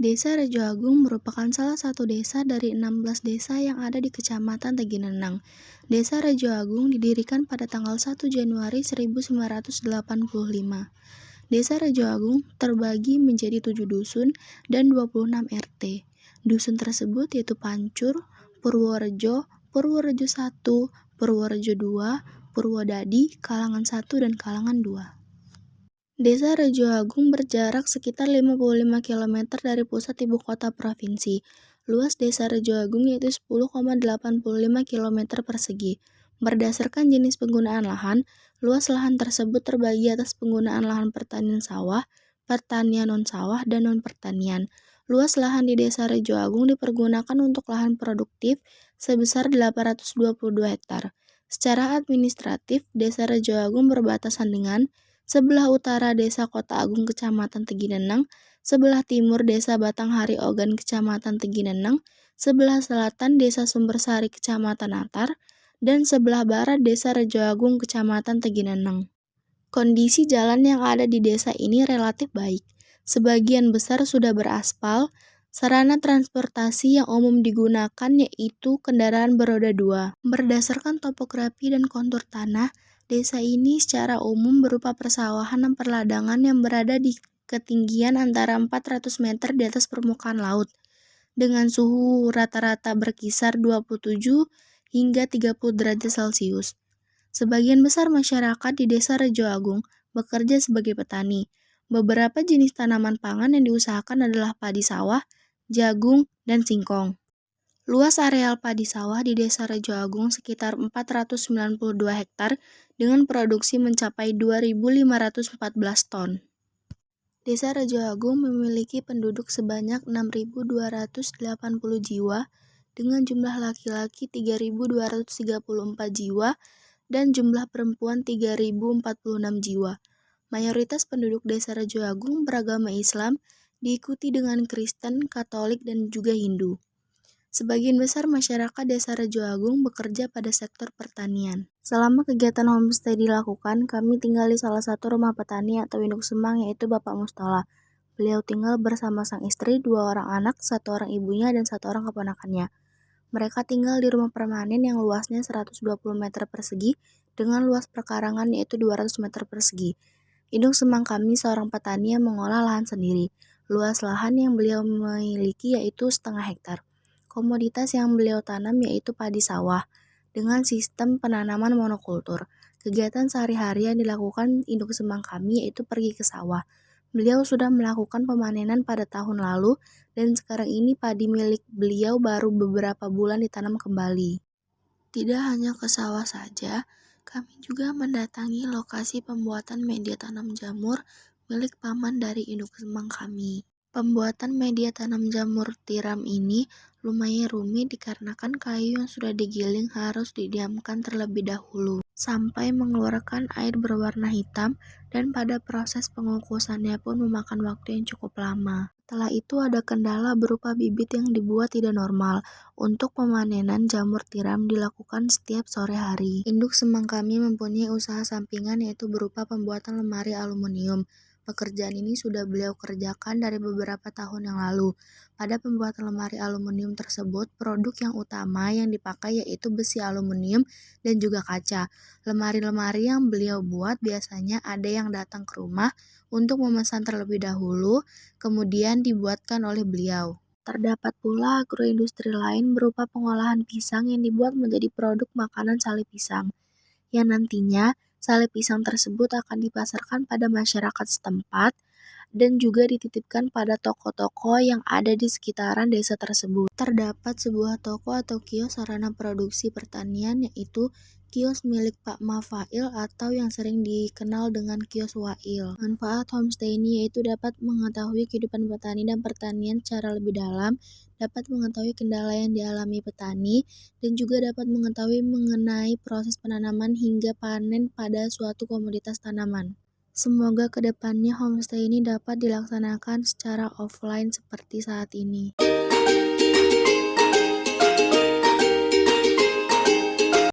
Desa Rejo Agung merupakan salah satu desa dari 16 desa yang ada di Kecamatan Tegineneng. Desa Rejo Agung didirikan pada tanggal 1 Januari 1985. Desa Rejo Agung terbagi menjadi 7 dusun dan 26 RT. Dusun tersebut yaitu Pancur, Purworejo, Purworejo 1, Purworejo 2, Purwodadi, Kalangan 1, dan Kalangan 2. Desa Rejo Agung berjarak sekitar 55 km dari pusat ibu kota provinsi. Luas Desa Rejo Agung yaitu 10,85 km persegi. Berdasarkan jenis penggunaan lahan, luas lahan tersebut terbagi atas penggunaan lahan pertanian sawah, pertanian non-sawah, dan non-pertanian. Luas lahan di Desa Rejo Agung dipergunakan untuk lahan produktif sebesar 822 hektar. Secara administratif, Desa Rejo Agung berbatasan dengan sebelah utara Desa Kota Agung Kecamatan Tegineneng, sebelah timur Desa Batanghari Ogan Kecamatan Tegineneng, sebelah selatan Desa Sumbersari Kecamatan Atar, dan sebelah barat Desa Rejo Agung Kecamatan Tegineneng. Kondisi jalan yang ada di desa ini relatif baik. Sebagian besar sudah beraspal. Sarana transportasi yang umum digunakan yaitu kendaraan beroda 2. Berdasarkan topografi dan kontur tanah, desa ini secara umum berupa persawahan dan perladangan yang berada di ketinggian antara 400 meter di atas permukaan laut, dengan suhu rata-rata berkisar 27 hingga 30 derajat Celcius. Sebagian besar masyarakat di Desa Rejo Agung bekerja sebagai petani. Beberapa jenis tanaman pangan yang diusahakan adalah padi sawah, jagung, dan singkong. Luas areal padi sawah di Desa Rejo Agung sekitar 492 hektar dengan produksi mencapai 2.514 ton. Desa Rejo Agung memiliki penduduk sebanyak 6.280 jiwa dengan jumlah laki-laki 3.234 jiwa dan jumlah perempuan 3.046 jiwa. Mayoritas penduduk Desa Rejo Agung beragama Islam, diikuti dengan Kristen, Katolik, dan juga Hindu. Sebagian besar masyarakat Desa Rejo Agung bekerja pada sektor pertanian. Selama kegiatan homestay dilakukan, kami tinggal di salah satu rumah petani atau induk semang yaitu Bapak Mustola. Beliau tinggal bersama sang istri, 2 orang anak, 1 orang ibunya, dan 1 orang keponakannya. Mereka tinggal di rumah permanen yang luasnya 120 meter persegi dengan luas perkarangan yaitu 200 meter persegi. Induk semang kami seorang petani yang mengolah lahan sendiri. Luas lahan yang beliau miliki yaitu setengah hektar. Komoditas yang beliau tanam yaitu padi sawah dengan sistem penanaman monokultur. Kegiatan sehari-hari yang dilakukan induk semang kami yaitu pergi ke sawah. Beliau sudah melakukan pemanenan pada tahun lalu dan sekarang ini padi milik beliau baru beberapa bulan ditanam kembali. Tidak hanya ke sawah saja, kami juga mendatangi lokasi pembuatan media tanam jamur milik paman dari induk semang kami. Pembuatan media tanam jamur tiram ini lumayan rumit dikarenakan kayu yang sudah digiling harus didiamkan terlebih dahulu sampai mengeluarkan air berwarna hitam, dan pada proses pengukusannya pun memakan waktu yang cukup lama. Setelah itu ada kendala berupa bibit yang dibuat tidak normal. Untuk pemanenan jamur tiram dilakukan setiap sore hari. Induk semang kami mempunyai usaha sampingan yaitu berupa pembuatan lemari aluminium. Pekerjaan ini sudah beliau kerjakan dari beberapa tahun yang lalu. Pada pembuatan lemari aluminium tersebut, produk yang utama yang dipakai yaitu besi aluminium dan juga kaca. Lemari-lemari yang beliau buat biasanya ada yang datang ke rumah untuk memesan terlebih dahulu, kemudian dibuatkan oleh beliau. Terdapat pula agroindustri lain berupa pengolahan pisang yang dibuat menjadi produk makanan sale pisang, yang nantinya sale pisang tersebut akan dipasarkan pada masyarakat setempat dan juga dititipkan pada toko-toko yang ada di sekitaran desa tersebut. Terdapat sebuah toko atau kios sarana produksi pertanian yaitu kios milik Pak Mafail atau yang sering dikenal dengan kios Wail. Manfaat homestay ini yaitu dapat mengetahui kehidupan petani dan pertanian secara lebih dalam, dapat mengetahui kendala yang dialami petani, dan juga dapat mengetahui mengenai proses penanaman hingga panen pada suatu komoditas tanaman. Semoga kedepannya homestay ini dapat dilaksanakan secara offline seperti saat ini.